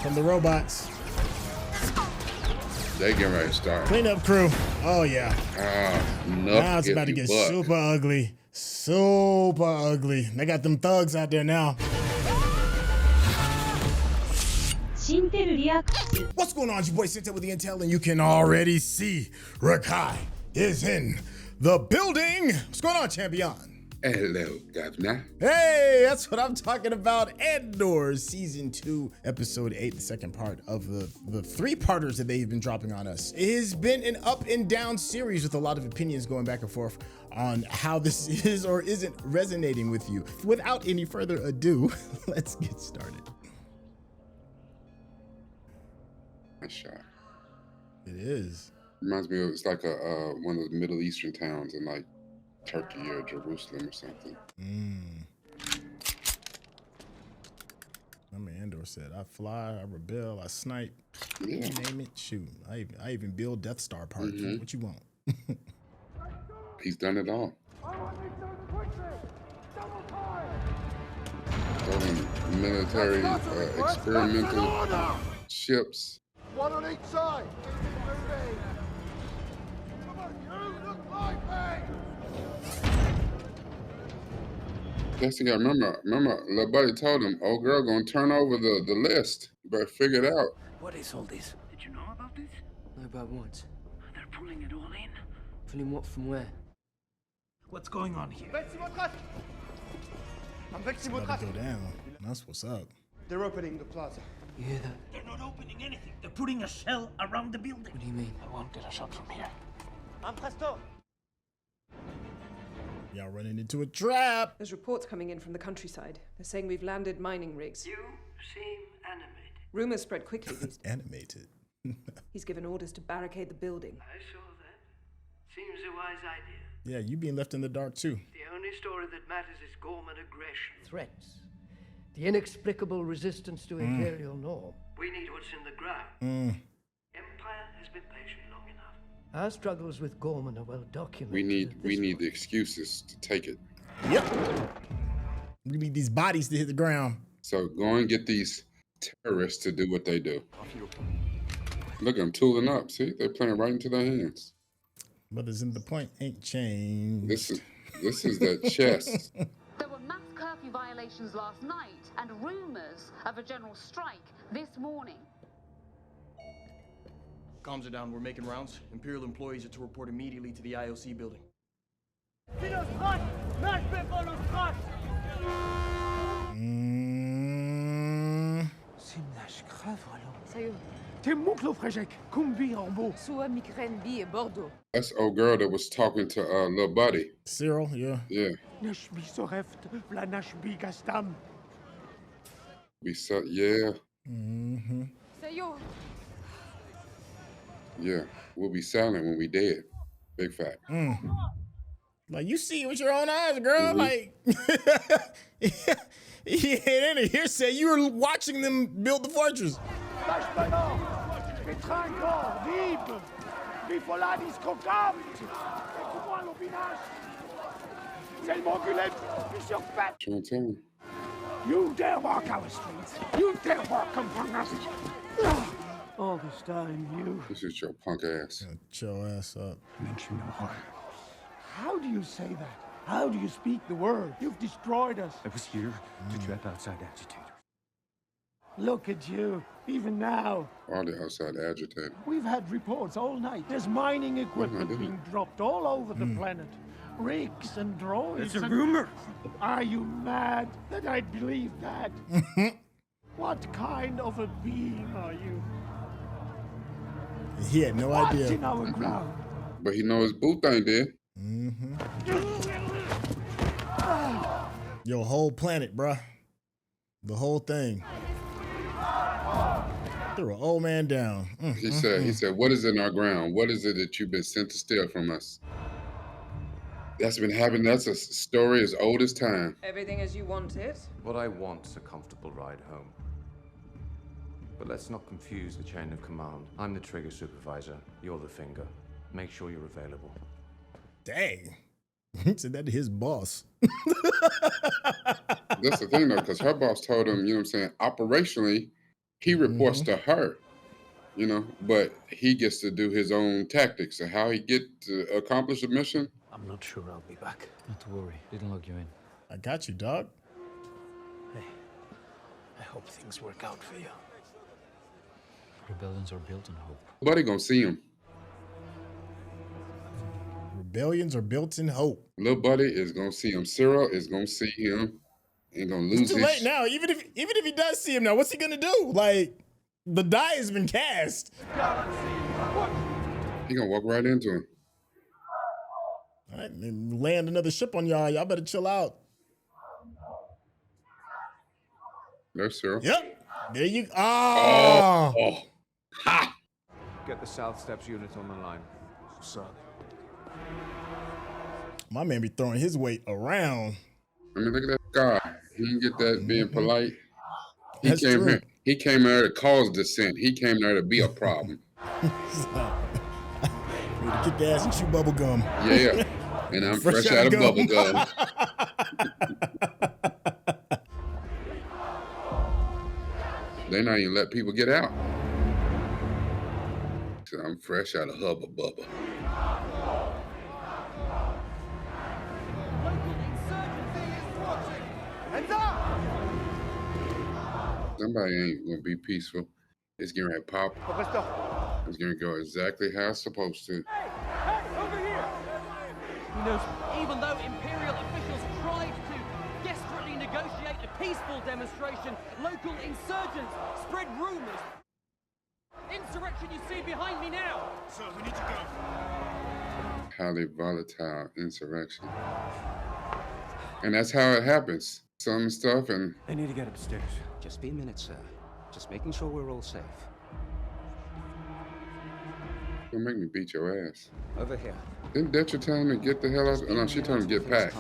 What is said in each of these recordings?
from the robots. They getting ready to start. Cleanup crew. Oh yeah. Now it's about to get buck. super ugly. Super ugly. They got them thugs out there now. What's going on? It's your boy Syntell with the Intel, and you can already see Rekkai is in the building. What's going on, champion? Hello, Governor. Hey, that's what I'm talking about. Andor Season 2, Episode 8, the second part of the three-parters that they've been dropping on us. It has been an up and down series with a lot of opinions going back and forth on how this is or isn't resonating with you. Without any further ado, let's get started. Nice shot. It is. Reminds me of, it's like one of the Middle Eastern towns in like Turkey or Jerusalem or something. My man Andor said, I fly, I rebel, I snipe, Yeah. you name it, shoot. I even build Death Star parts. What you want? He's done it all. Building military experimental ships. One on each side. Yes, you got remember, little buddy told him, old girl gonna turn over the list. You better figure it out. What is all this? Did you know about this? Know about what? They're pulling it all in. Pulling what from where? What's going on here? About to go down. That's what's up. They're opening the plaza. You hear that? They're not opening anything. They're putting a shell around the building. What do you mean? I won't get a shot from here. Y'all running into a trap. There's reports coming in from the countryside. They're saying we've landed mining rigs. You seem animated. Rumors spread quickly. Animated. He's given orders to barricade the building. I saw that. Seems a wise idea. Yeah, you being left in the dark too. The only story that matters is Ghorman aggression. Threats. The inexplicable resistance to Imperial norm. We need what's in the ground. Empire has been patient long enough. Our struggles with Ghorman are well documented. We at this need the excuses to take it. Yep. We need these bodies to hit the ground. So go and get these terrorists to do what they do. Look at them tooling up. See, they're playing right into their hands. But isn't the point ain't changed. This is the chess. There were mass curfew violations last night and rumors of a general strike this morning. Comms are down. We're making rounds. Imperial employees are to report immediately to the IOC building. That's old girl that was talking to little buddy. Syril, yeah. Yeah. We saw, yeah. Yeah. We'll be silent when we dead. Big fact. Like, you see with your own eyes, girl. Like, he ain't in it. Hearsay, you were watching them build the fortress. Chantel. You dare walk our streets. You dare walk among us. All this time, you... This is your punk ass. Chill your ass up. Mention no harm. How do you say that? How do you speak the word? You've destroyed us. I was here to trap outside agitators. Look at you, even now. All the outside agitated. We've had reports all night. There's mining equipment being dropped all over the planet. Rigs and droids. It's a rumor. Are you mad that I'd believe that? What kind of a being are you? He had no What's idea. in our ground? But he know his boo thing did. Your whole planet, bruh. The whole thing. Threw an old man down. He said, what is in our ground? What is it that you've been sent to steal from us? That's been happening. That's a story as old as time. Everything as you want it. What I want's a comfortable ride home. But let's not confuse the chain of command. I'm the trigger supervisor. You're the finger. Make sure you're available. Dang. He said that to his boss. That's the thing, though, because her boss told him, you know what I'm saying, operationally, He reports to her, you know, but he gets to do his own tactics and how he get to accomplish the mission. I'm not sure I'll be back. Not to worry. Didn't log you in. I got you, dog. Hey, I hope things work out for you. Rebellions are built on hope. Buddy gonna see him. Rebellions are built in hope. Little buddy is gonna see him. Syril is gonna see him and gonna lose It's too his late now. Even if he does see him now, what's he gonna do? Like, the die has been cast. He gonna walk right into him. All right, then land another ship on y'all. Y'all better chill out. There's Syril. Yep. There you. Oh. Oh. Ha! Get the South Steps unit on the line. Son. My man be throwing his weight around. I mean, look at that guy. He didn't get that being polite. He That's came true. here. He came there to cause dissent. He came there to be a problem. Ready to kick ass and chew bubble gum. Yeah. And I'm fresh out of bubble gum. They not even let people get out. So I'm fresh out of Hubba Bubba. Somebody ain't gonna be peaceful. It's getting ready to pop. It's gonna go exactly how it's supposed to. He knows, even though Imperial officials tried to desperately negotiate a peaceful demonstration, local insurgents spread rumors. Insurrection you see behind me now. Sir, we need to go. Highly volatile insurrection. And that's how it happens. Some stuff and They need to get upstairs. Just be a minute, sir. Just making sure we're all safe. don't make me beat your ass. Over here. Didn't Dedra tell him to get the hell out? Oh, no, she told him to get packed.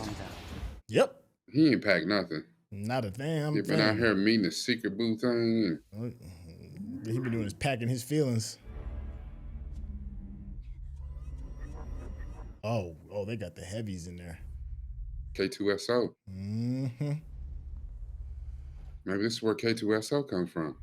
Yep. He ain't packed nothing. Not a damn He been out here meeting the secret boo thing. He been doing is packing his feelings. Oh, they got the heavies in there. K2SO. Mm-hmm. Maybe this is where K2SO comes from.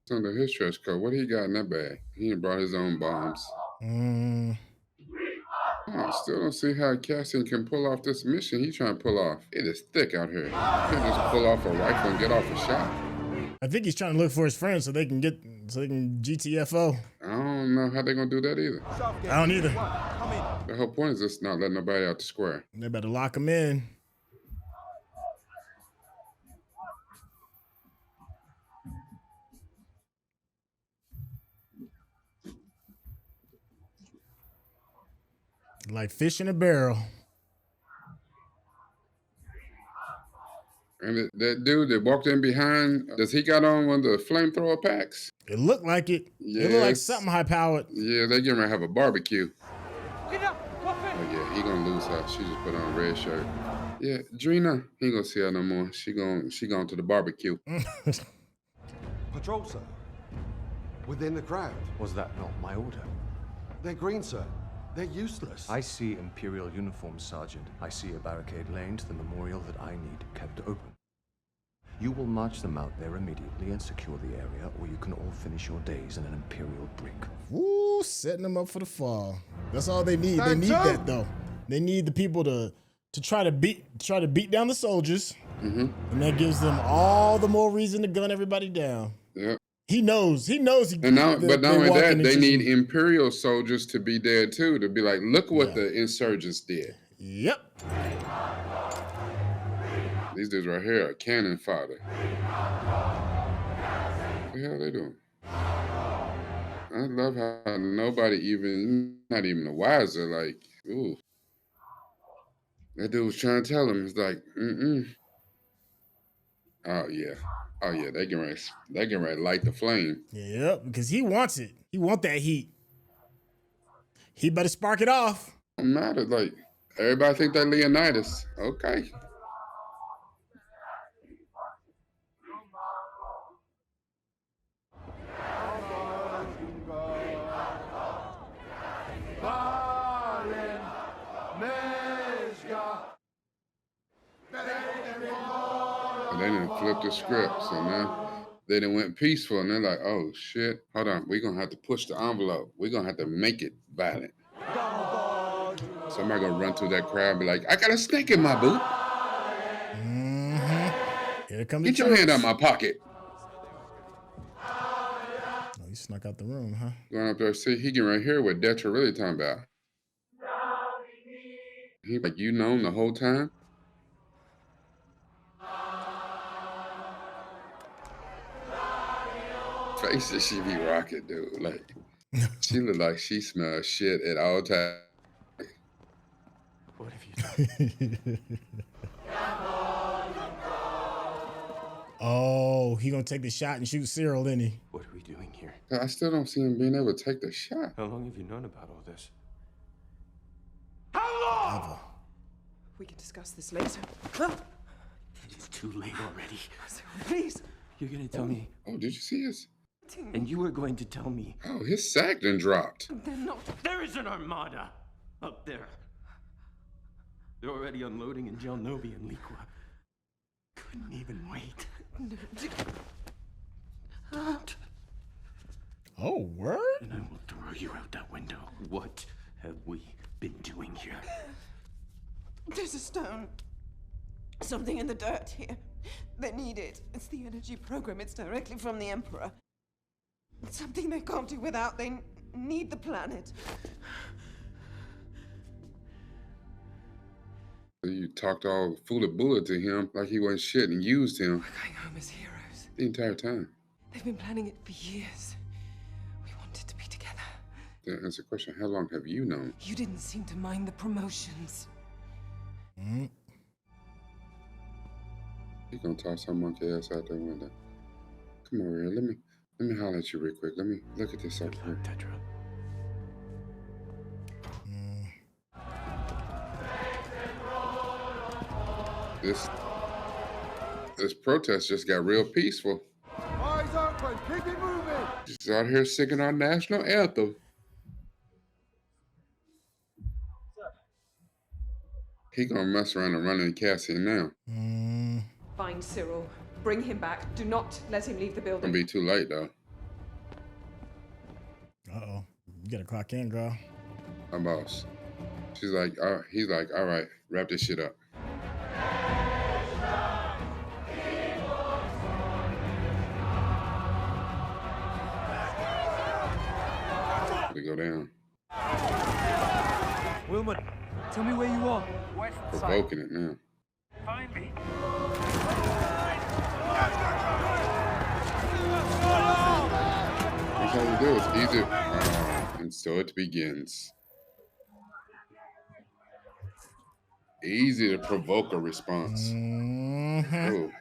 It's under his trench coat. What he got in that bag? He ain't brought his own bombs. I still don't see how Cassian can pull off this mission he's trying to pull off. It is thick out here. He can't just pull off a rifle and get off a shot. I think he's trying to look for his friends so they can GTFO. I don't know how they're gonna do that either. I don't either. The whole point is just not letting nobody out the square. They better lock him in. Like fish in a barrel. And that dude that walked in behind, does he got on one of the flamethrower packs? It looked like it. Yes. It looked like something high powered. Yeah, they getting ready to have a barbecue. Get up, drop it. Oh yeah, he gonna lose her. She just put on a red shirt. Yeah, Dreena, he ain't gonna see her no more. She going to the barbecue. Patrol, sir. Within the crowd. Was that not my order? They're green, sir. They're useless. I see Imperial uniforms, Sergeant. I see a barricade lane to the memorial that I need kept open. You will march them out there immediately and secure the area, or you can all finish your days in an Imperial brig. Woo, setting them up for the fall. That's all they need. They need that though. They need the people to try to beat down the soldiers, and that gives them all the more reason to gun everybody down. Yeah. He knows. And now, but not only that, they need Imperial soldiers to be there too, to be like, look what the insurgents did. Yep. These dudes right here are cannon fodder. What the hell are they doing? I love how nobody even, not even the wiser, like, ooh. That dude was trying to tell him, it's like, Oh yeah, they getting ready to light the flame. Yep, because he wants it. He want that heat. He better spark it off. Don't matter, like, everybody think that Leonidas. Okay. flipped the script. So now they done went peaceful, and they're like, oh shit, hold on, we're gonna have to push the envelope. We're gonna have to make it violent. Somebody gonna run through that crowd and be like, I got a snake in my boot. Here comes Get your hand out my pocket. Oh, he snuck out the room, huh? Going up there, see, he can right here what Dedra really talking about. He like, you known the whole time? Faces she be rocking, dude. Like, she look like she smells shit at all times. What have you done? Oh, he gonna take the shot and shoot Syril, isn't he? What are we doing here? I still don't see him being able to take the shot. How long have you known about all this? Ever. We can discuss this later. It's too late already. Please. You're gonna tell me. Oh, did you see his? And you were going to tell me. Oh, his sack done dropped. They're not. There is an armada up there. They're already unloading in Gelnovi and Liqua. Couldn't even wait. Oh, word? And I will throw you out that window. What have we been doing here? There's a stone. Something in the dirt here. They need it. It's the energy program. It's directly from the Emperor. It's something they can't do without. They need the planet. You talked all full of bullet to him like he wasn't shit and used him. We're going home as heroes. The entire time. They've been planning it for years. We wanted to be together. To answer the question, how long have you known? You didn't seem to mind the promotions. He gonna toss some monkey ass out that window. Come over here. Let me holler at you real quick. Let me look at this up here. Dedra. This protest just got real peaceful. Eyes open, keep it moving. Just out here singing our national anthem. He gonna mess around and run into Cassian now. Find Syril. Bring him back. Do not let him leave the building. Gonna be too late though. Uh-oh. You gotta clock in, girl. My boss. She's like, he's like, all right, wrap this shit up. To go down. Wilmon, tell me where you are. Provoking it now. Find me. That's how you do it. It's easy. And so it begins. Easy to provoke a response. Ooh.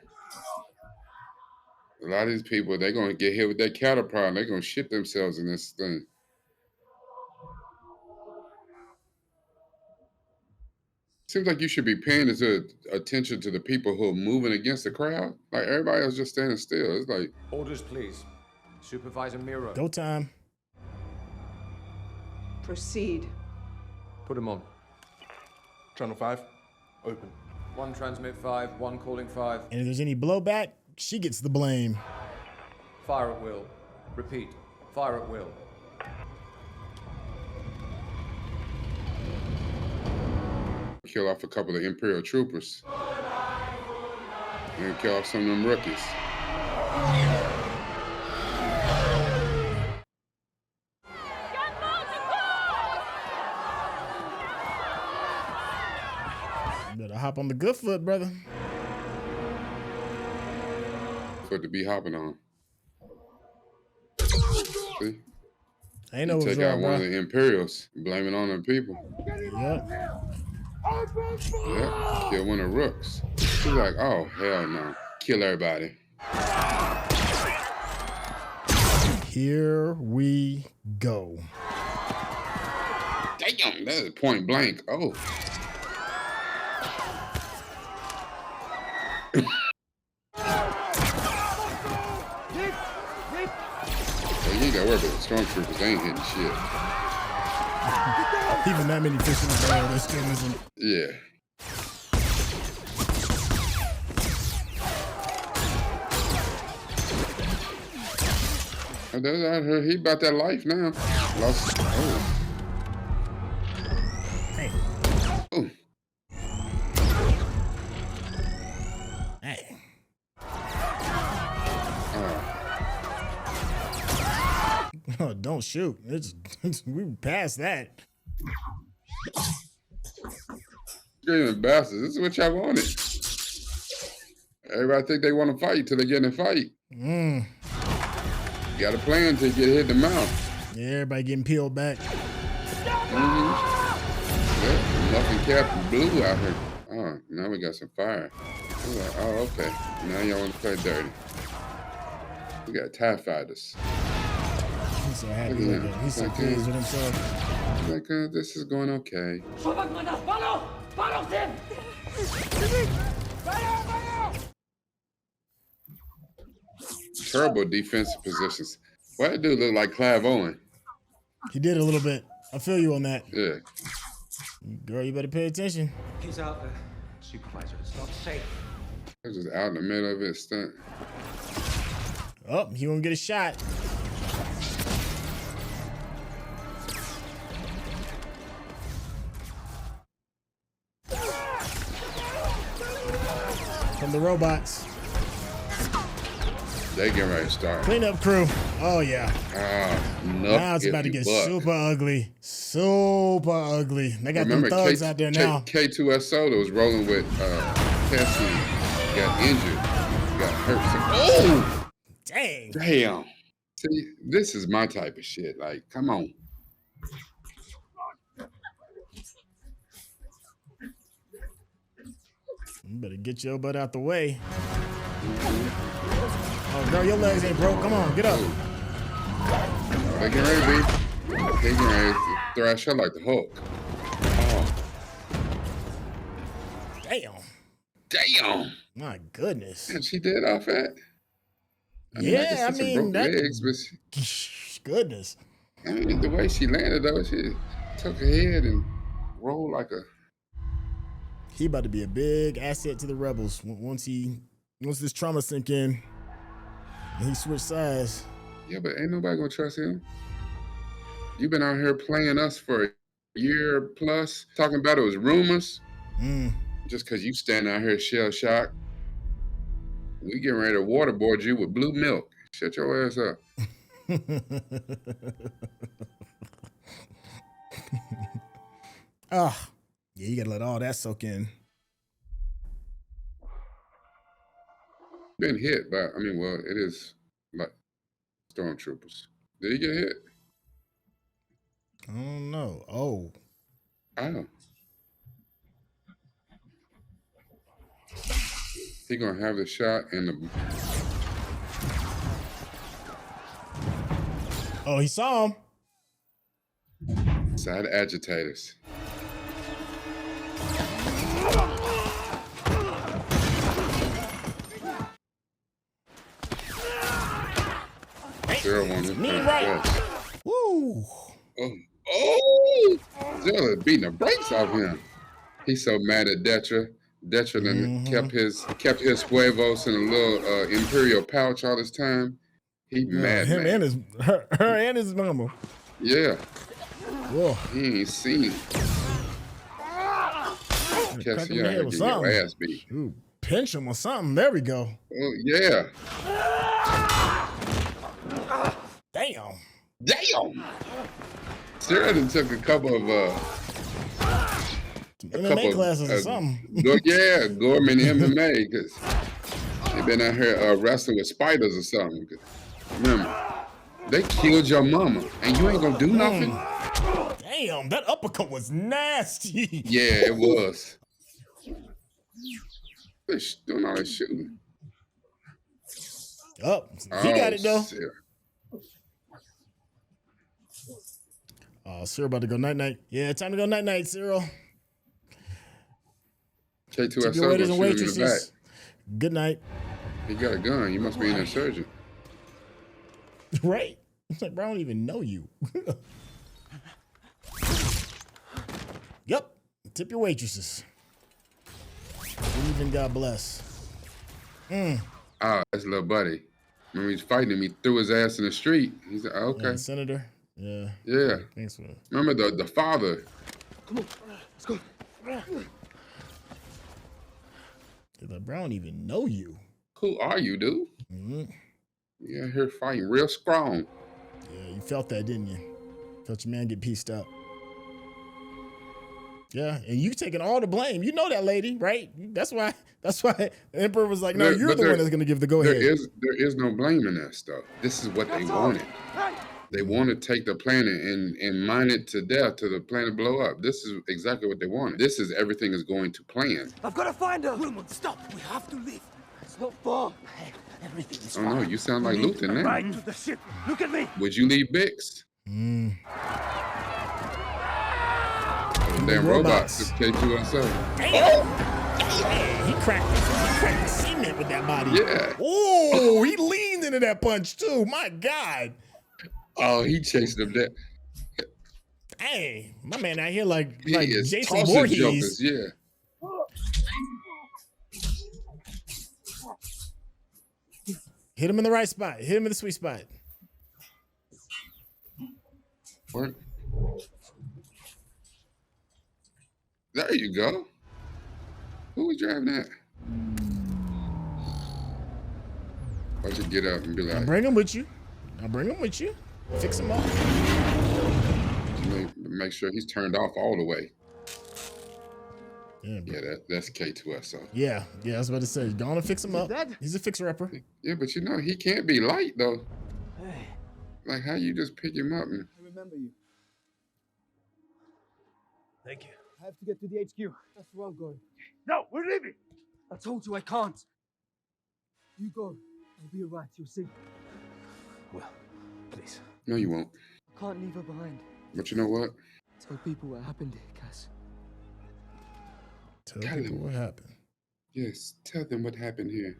A lot of these people, they're going to get hit with that cattle prod. They're going to shit themselves in this thing. Seems like you should be paying attention to the people who are moving against the crowd. Like everybody else just standing still. It's like... Orders, please. Supervisor Miro. Go time. Proceed. Put him on. Channel 5, open. 1 transmit 5, 1 calling 5. And if there's any blowback, she gets the blame. Fire at will. Repeat. Fire at will. Kill off a couple of Imperial troopers. And kill off some of them rookies. Better hop on the good foot, brother. Foot to be hopping on. See? I ain't know what's take out wrong, one bro. of the Imperials, blame it on the people. Yep. Yep, kill one of the rooks. She's like, oh, hell no. Kill everybody. Here we go. Damn, that is point blank. Oh. You ain't gotta worry about the stormtroopers. They ain't hitting shit. Even that many fish in the barrel, they're still missing. Yeah. I heard he about that life now. Lost. Oh. Hey. Oh. Hey. Oh, don't shoot. We passed that. Screaming bastards. This is what y'all wanted. Everybody think they want to fight till they get in a fight. You got a plan till you get hit in the mouth. Yeah, everybody getting peeled back. Yeah, Muffin Cap and Blue out here. Oh, now we got some fire. Oh, okay. Now y'all want to play dirty. We got TIE fighters. He's so happy with it. He's so pleased with himself. Like, this is going okay. Terrible defensive positions. Why that dude look like Clive Owen? He did a little bit. I feel you on that. Yeah. Girl, you better pay attention. He's out there. Supervisor, it's not safe. I was just out in the middle of it, stunt. Oh, he won't get a shot. From the robots. They getting ready to start. Cleanup crew. Oh, yeah. Now it's about to get super ugly. Super ugly. They got them thugs out there now. K2SO that was rolling with Cassian got injured. Got hurt. Oh! Dang. Damn. See, this is my type of shit. Like, come on. You better get your butt out the way. Oh, girl, your legs ain't broke. Come on, get up. They getting ready to be. They getting ready to thrash her like the Hulk. Oh. Damn. Damn. My goodness. And she did off that. I mean that. Legs, but goodness. I mean, the way she landed, though, she took her head and rolled like a. He about to be a big asset to the rebels once this trauma sink in and he switched sides. Yeah, but ain't nobody gonna trust him. You've been out here playing us for a year plus, talking about it was rumors. Just because you stand out here shell shocked. We getting ready to waterboard you with blue milk. Shut your ass up. Yeah, you gotta let all that soak in. Been hit by, I mean, well, it is like stormtroopers. Did he get hit? I don't know. Oh. He gonna have the shot in the. Oh, he saw him. Side agitators. Syril wanted me right. Woo. Oh! Syril beating the brakes off him. He's so mad at Dedra. Dedra done kept his huevos in a little Imperial pouch all this time. He mad. Him and her and his mama. Yeah. Whoa. He ain't seen. Cassian Andor get your ass beat. Ooh, pinch him or something. There we go. Oh yeah. Damn. Syril done took a couple of MMA classes or something. Yeah, Ghorman MMA, because they been out here wrestling with spiders or something. Remember, they killed your mama, and you ain't gonna do nothing. Damn, that uppercut was nasty. Yeah, it was. They're doing all that shooting. Oh, he got it though. Syril. Syril about to go night-night. Yeah, time to go night-night, Syril. K2SO your waiters and gonna shoot him in the waitresses. Good night. He got a gun. You must be an insurgent. Right? It's like, bro, I don't even know you. Yep. Tip your waitresses. Even God bless. That's little buddy. When he's fighting him, he threw his ass in the street. He's like, okay. Yeah, Senator. Yeah. Yeah. Thanks for that. Remember the father. Come on, let's go. Like, bro, I don't even know you. Who are you, dude? Yeah, here fighting real strong. Yeah, you felt that, didn't you? Felt your man get pieced up. Yeah, and you taking all the blame. You know that, lady, right? That's why the Emperor was like, no, you're the one that's going to give the go-ahead. There is no blame in that stuff. This is what they wanted. They want to take the planet and mine it to death to the planet blow up. This is exactly what they wanted. This is everything is going to plan. I've got to find her. Wilmon, stop. We have to leave. It's not far. Everything is fine. Oh, no, you sound like Luther now. Right to the ship. Look at me. Would you leave Bix? Damn robots. It's K2SO. He cracked the cement with that body. Yeah. Oh, he leaned into that punch too. My God. Oh, he chased him down. Hey, my man out here like is Jason tossing Voorhees. jokers, yeah. Hit him in the right spot. Hit him in the sweet spot. What? There you go. Who was driving that? Why don't you get up and be like, Bring him with you. I'll bring him with you. Fix him up. Make sure he's turned off all the way. Yeah, that's K2SO. Yeah, I was about to say, go on and fix him up. He's a fixer-upper. Yeah, but you know, he can't be light, though. Hey. Like, how you just pick him up and... I remember you. Thank you. I have to get to the HQ. That's where I'm going. No, we're leaving. I told you I can't. You go. I'll be alright. You'll see. Well, please. No, you won't. I can't leave her behind. But you know what? Tell people what happened here, Cass. Tell people what happened. Yes, tell them what happened here.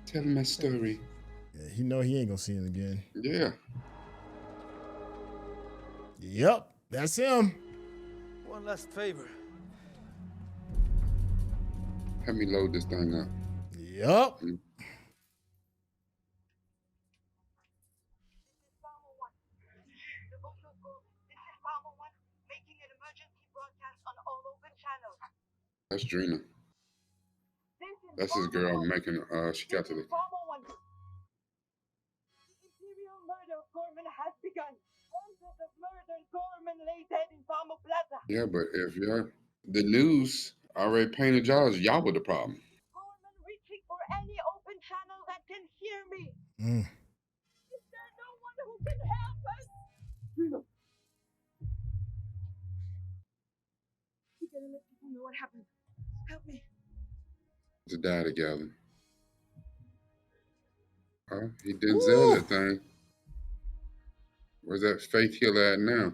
Tell them my story. Yeah, he know he ain't gonna see him again. Yeah. Yep, that's him. One last favor. Have me load this thing up. Yep. That's Dreena. That's his girl making, she got to the... The Imperial murder of Ghorman has begun. Hundreds of murdered Ghorman lay dead in Famo Plaza. Yeah, but if the news already painted y'all with the problem. Ghorman reaching for any open channel that can hear me. Is there no one who can help us? Dreena. We gotta let people know what happened. Help me. To die together. Oh, he didn't sell that thing. Where's that faith healer at now?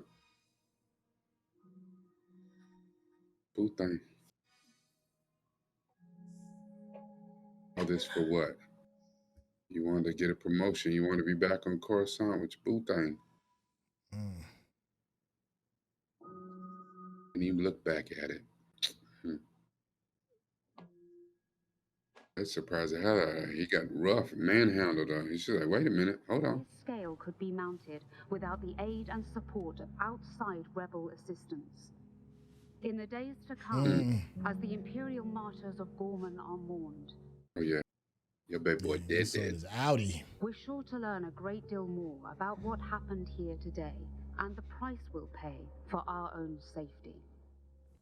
Boo thing. All this for what? You wanted to get a promotion. You want to be back on Coruscant with your boo thing. And you look back at it. That's surprising. How he got rough, manhandled her. He's just like, wait a minute, hold on. Scale could be mounted without the aid and support of outside rebel assistance. In the days to come, as the Imperial martyrs of Ghorman are mourned. Oh yeah, your baby boy dead. We're sure to learn a great deal more about what happened here today and the price we'll pay for our own safety.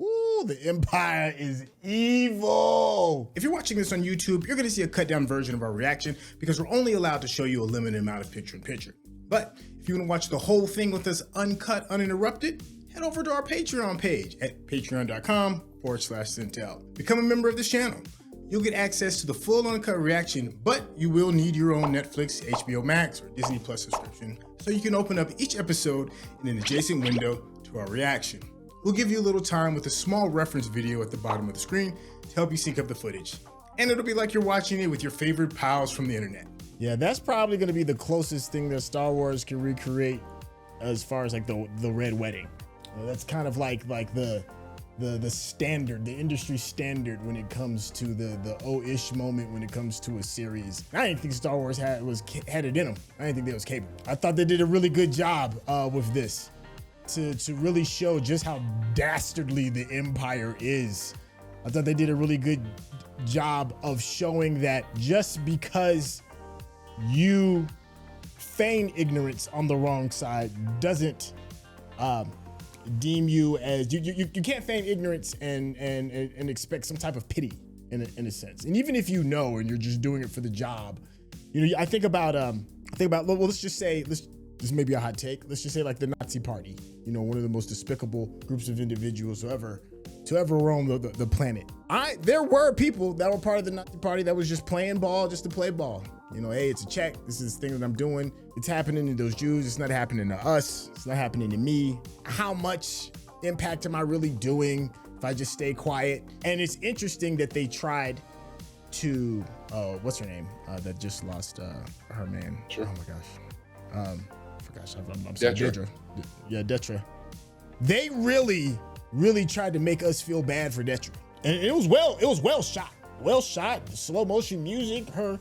Ooh, the Empire is evil. If you're watching this on YouTube, you're gonna see a cut down version of our reaction because we're only allowed to show you a limited amount of picture-in-picture. But if you wanna watch the whole thing with us uncut, uninterrupted, head over to our Patreon page at patreon.com/Syntell. Become a member of this channel. You'll get access to the full uncut reaction, but you will need your own Netflix, HBO Max, or Disney Plus subscription so you can open up each episode in an adjacent window to our reaction. We'll give you a little time with a small reference video at the bottom of the screen to help you sync up the footage. And it'll be like you're watching it with your favorite pals from the internet. Yeah, that's probably gonna be the closest thing that Star Wars can recreate as far as like the Red Wedding. That's kind of like the the standard, the industry standard when it comes to the oh-ish moment when it comes to a series. I didn't think Star Wars had it in them. I didn't think they was capable. I thought they did a really good job with this to really show just how dastardly the Empire is. I thought they did a really good job of showing that just because you feign ignorance on the wrong side doesn't deem you as you can't feign ignorance and expect some type of pity in a sense. And even if you know and you're just doing it for the job, you know, I think about well, let's just say this may be a hot take. Let's just say like the Nazi Party, you know, one of the most despicable groups of individuals to ever roam the planet. There were people that were part of the Nazi Party that was just playing ball just to play ball. You know, hey, it's a check. This is the thing that I'm doing. It's happening to those Jews. It's not happening to us. It's not happening to me. How much impact am I really doing if I just stay quiet? And it's interesting that they tried to, what's her name? That just lost her man. Sure. Oh my gosh. I'm sorry, Dedra. Yeah, Dedra. They really tried to make us feel bad for Dedra. And it was well shot. Well shot. The slow motion music, her,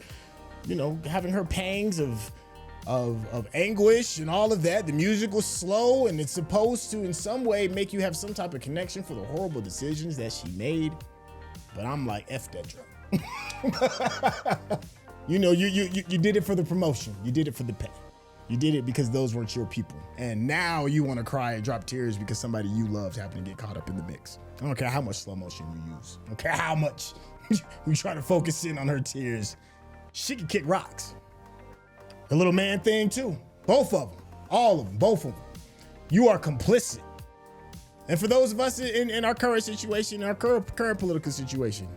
you know, having her pangs of anguish and all of that. The music was slow and it's supposed to in some way make you have some type of connection for the horrible decisions that she made. But I'm like, F Dedra. You know, you did it for the promotion. You did it for the pay. You did it because those weren't your people. And now you want to cry and drop tears because somebody you loved happened to get caught up in the mix. I don't care how much slow motion you use. I don't care how much you try to focus in on her tears. She can kick rocks. The little man thing too. Both of them. All of them. Both of them. You are complicit. And for those of us in our current situation, our current political situation,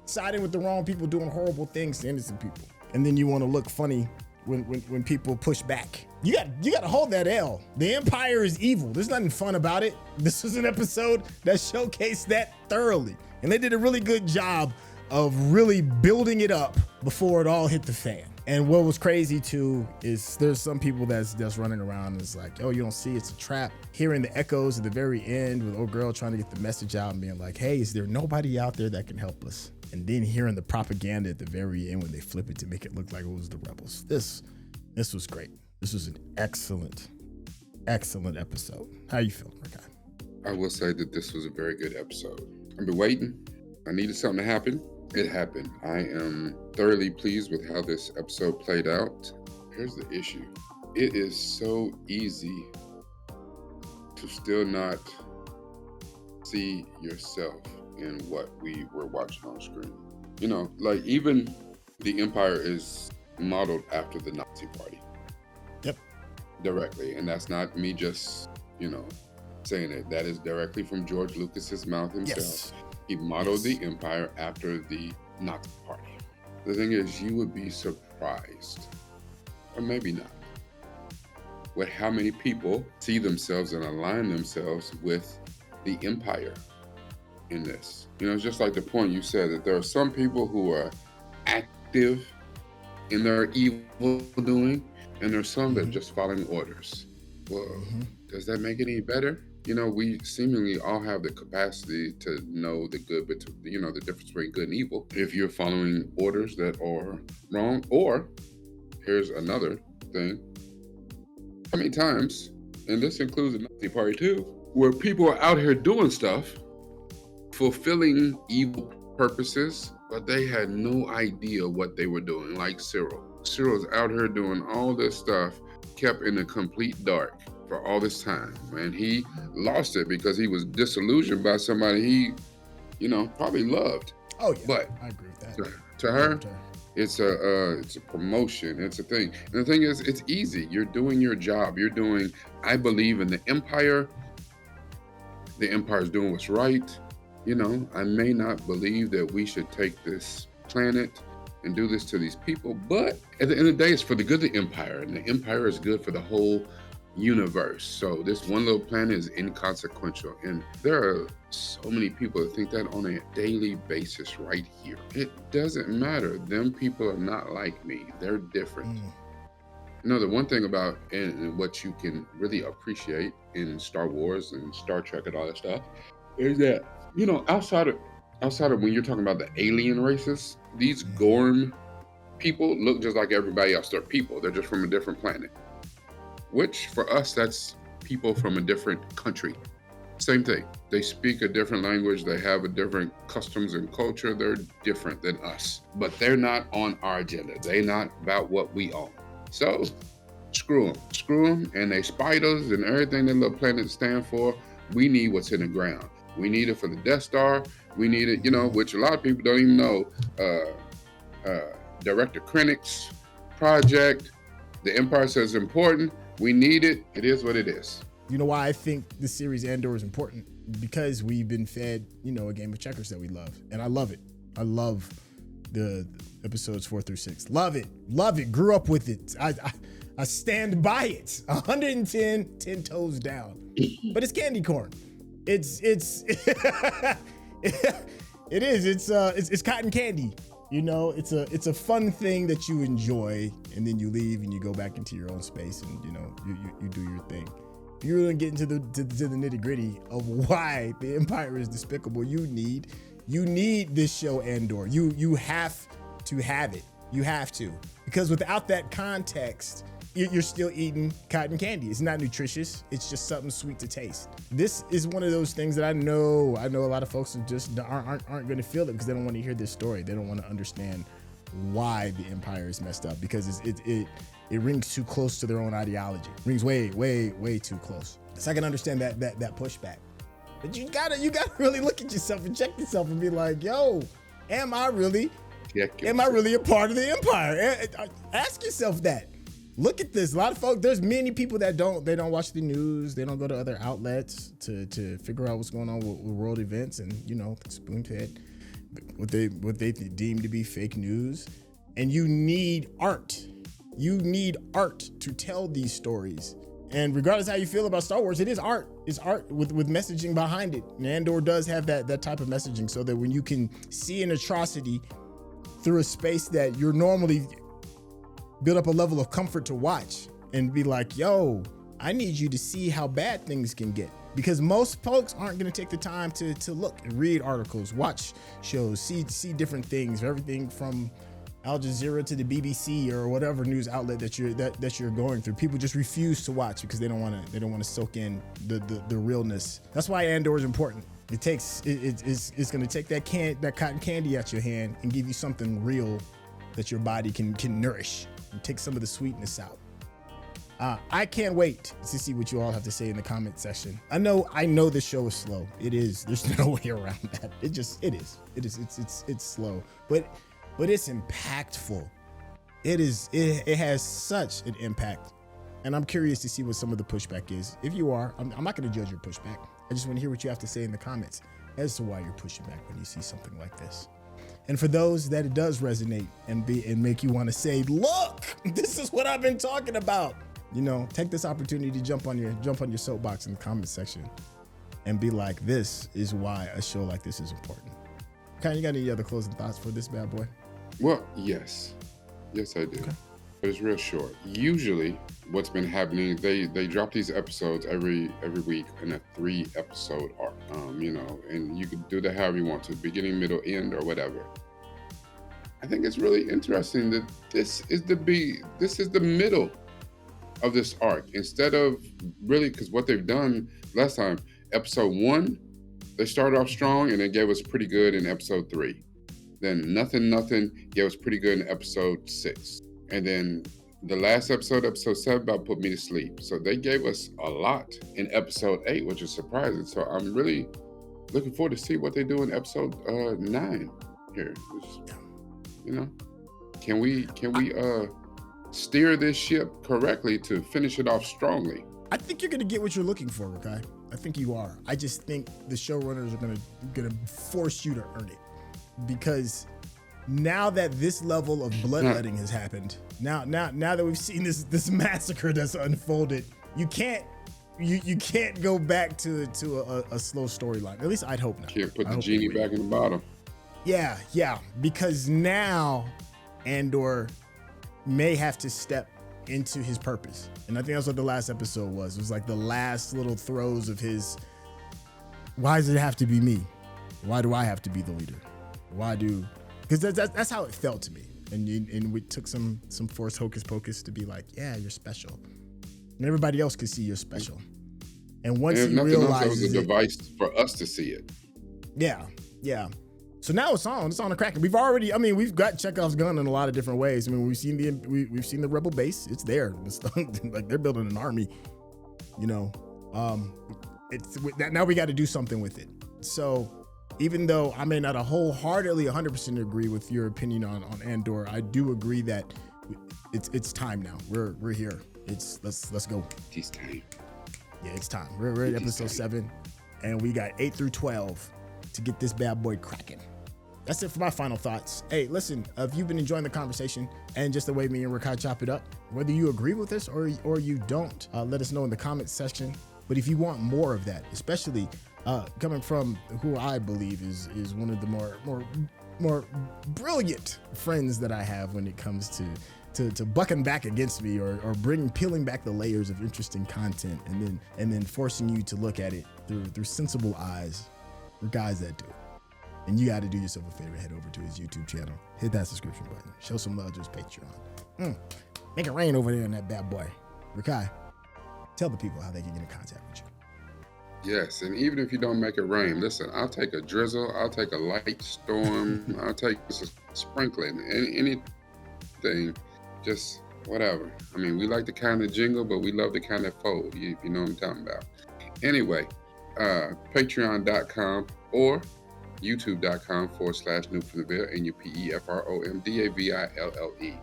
siding with the wrong people doing horrible things to innocent people. And then you want to look funny when people push back. You got to hold that L. The Empire is evil. There's nothing fun about it. This was an episode that showcased that thoroughly. And they did a really good job of really building it up before it all hit the fan. And what was crazy too is there's some people that's running around and it's like, oh, you don't see it's a trap. Hearing the echoes at the very end with old girl trying to get the message out and being like, hey, is there nobody out there that can help us? And then hearing the propaganda at the very end when they flip it to make it look like it was the rebels. This was great. This was an excellent episode. How you feeling, Rekkai? I will say that this was a very good episode. I've been waiting. I needed something to happen. It happened. I am thoroughly pleased with how this episode played out. Here's the issue. It is so easy to still not see yourself in what we were watching on screen. You know, like even the Empire is modeled after the Nazi Party. Yep. Directly. And that's not me just, you know, saying it. That is directly from George Lucas's mouth himself. Yes. He modeled the Empire after the Nazi Party. The thing is, you would be surprised, or maybe not, with how many people see themselves and align themselves with the Empire in this. You know, it's just like the point you said that there are some people who are active in their evil doing, and there's some that are just following orders. Well, does that make it any better? You know, we seemingly all have the capacity to know the good, but you know, the difference between good and evil. If you're following orders that are wrong, or here's another thing. How many times, and this includes the Nazi Party too, where people are out here doing stuff, fulfilling evil purposes, but they had no idea what they were doing, like Syril. Syril's out here doing all this stuff, kept in the complete dark for all this time, and he lost it because he was disillusioned by somebody he, you know, probably loved. Oh yeah, but I agree with that. To her, it's a promotion. It's a thing. And the thing is, it's easy. You're doing your job. You're doing. I believe in the Empire. The Empire's doing what's right. You know, I may not believe that we should take this planet and do this to these people, but at the end of the day, it's for the good of the Empire, and the Empire is good for the whole universe. So this one little planet is inconsequential, and there are so many people that think that on a daily basis right here. It doesn't matter. Them people are not like me. They're different. You know, the one thing about and what you can really appreciate in Star Wars and Star Trek and all that stuff is that, you know, outside of when you're talking about the alien races, these Ghorman people look just like everybody else. They're people. They're just from a different planet. Which for us, that's people from a different country. Same thing. They speak a different language. They have a different customs and culture. They're different than us, but they're not on our agenda. They're not about what we own. So screw them. And they spiders and everything that little planets stand for. We need what's in the ground. We need it for the Death Star. We need it, you know, which a lot of people don't even know. Director Krennic's project, the Empire says important. We need it. It is what it is. You know why I think the series Andor is important? Because we've been fed, you know, a game of checkers that we love. And I love it. I love the episodes 4 through 6. Love it. Grew up with it. I stand by it. 110, 10 toes down. But it's candy corn. It is. It's cotton candy. You know, it's a fun thing that you enjoy, and then you leave and you go back into your own space, and you know you do your thing. If you're gonna get into the nitty gritty of why the Empire is despicable, you need this show Andor. You have to have it. You have to, because without that context, you're still eating cotton candy. It's not nutritious. It's just something sweet to taste. This is one of those things that I know a lot of folks just aren't going to feel it because they don't want to hear this story. They don't want to understand why the Empire is messed up, because it rings too close to their own ideology. It rings way too close. So I can understand that pushback. But you gotta really look at yourself and check yourself and be like, yo, am I really a part of the Empire? Ask yourself that. Look at this. A lot of folks, there's many people that don't watch the news. They don't go to other outlets to figure out what's going on with world events, and you know, spoon fed what they deem to be fake news. And you need art. You need art to tell these stories. And regardless of how you feel about Star Wars, it is art. It's art with messaging behind it. And Andor does have that type of messaging, so that when you can see an atrocity through a space that you're normally build up a level of comfort to watch and be like, yo, I need you to see how bad things can get. Because most folks aren't going to take the time to look and read articles, watch shows, see different things, everything from Al Jazeera to the BBC or whatever news outlet that you're going through. People just refuse to watch because they don't want to soak in the realness. That's why Andor is important. It's going to take that cotton candy out your hand and give you something real that your body can nourish and take some of the sweetness out. I can't wait to see what you all have to say in the comment section. I know this show is slow. It is. There's no way around that. It is. It's slow, but it's impactful. It has such an impact, and I'm curious to see what some of the pushback is. If you are, I'm not going to judge your pushback. I just want to hear what you have to say in the comments as to why you're pushing back when you see something like this. And for those that it does resonate and make you want to say, look, this is what I've been talking about. You know, take this opportunity to jump on your soapbox in the comment section and be like, this is why a show like this is important. Kai, you got any other closing thoughts for this bad boy? Well, yes I do. Okay. But it's real short. Usually what's been happening, they drop these episodes every week in a 3-episode arc. You know, and you can do that however you want to, beginning, middle, end, or whatever. I think it's really interesting that this is the middle of this arc, instead of really, because what they've done last time, episode 1, they started off strong and it gave us pretty good in episode 3. Then nothing gave us pretty good in episode 6. And then the last episode 7, about put me to sleep. So they gave us a lot in episode 8, which is surprising. So I'm really looking forward to see what they do in episode 9 here. You know, can we steer this ship correctly to finish it off strongly? I think you're gonna get what you're looking for, Rekkai. I think you are. I just think the showrunners are gonna force you to earn it, because now that this level of bloodletting has happened, now that we've seen this massacre that's unfolded, you can't go back to a slow storyline. At least I'd hope not. Can't put the genie back in the bottle. Yeah, because now Andor may have to step into his purpose. And I think that's what the last episode was. It was like the last little throes of his Why does it have to be me? Why do I have to be the leader? Because that's how it felt to me. And we took some forced hocus pocus to be like, yeah, you're special. And everybody else could see you're special. And once he realizes it was a device for us to see it. Yeah. So now it's on the Kraken. We've got Chekhov's gun in a lot of different ways. I mean, we've seen the Rebel base. It's there. It's like they're building an army. You know, now we got to do something with it. So even though I may not wholeheartedly 100% agree with your opinion on Andor, I do agree that it's time now. We're here. Let's go. It's time. Yeah, it's time. We're at episode 7, and we got 8 through 12 to get this bad boy cracking. That's it for my final thoughts. Hey, listen, if you've been enjoying the conversation and just the way me and Rekkai chop it up, whether you agree with this or you don't, let us know in the comments section. But if you want more of that, especially coming from who I believe is one of the more brilliant friends that I have when it comes to bucking back against me or peeling back the layers of interesting content and then forcing you to look at it through sensible eyes. For guys that do it. And you got to do yourself a favor, head over to his YouTube channel, hit that subscription button, show some love to his Patreon. Make it rain over there in that bad boy. Rekkai, tell the people how they can get in contact with you. Yes, and even if you don't make it rain, listen, I'll take a drizzle, I'll take a light storm, I'll take a sprinkling, anything, just whatever. I mean, we like the kind of jingle, but we love the kind of fold, you know what I'm talking about. Anyway, patreon.com or youtube.com/Noob NUPEFROMDAVILLE.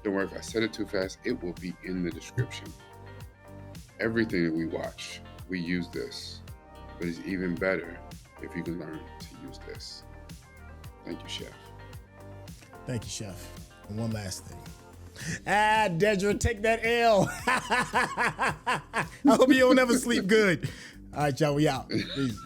Don't worry, if I said it too fast, it will be in the description. Everything that we watch, we use this, but it's even better if you can learn to use this. Thank you, Chef. Thank you, Chef. And one last thing. Dedra, take that L. I hope you don't ever sleep good. All right, y'all, we out. Peace.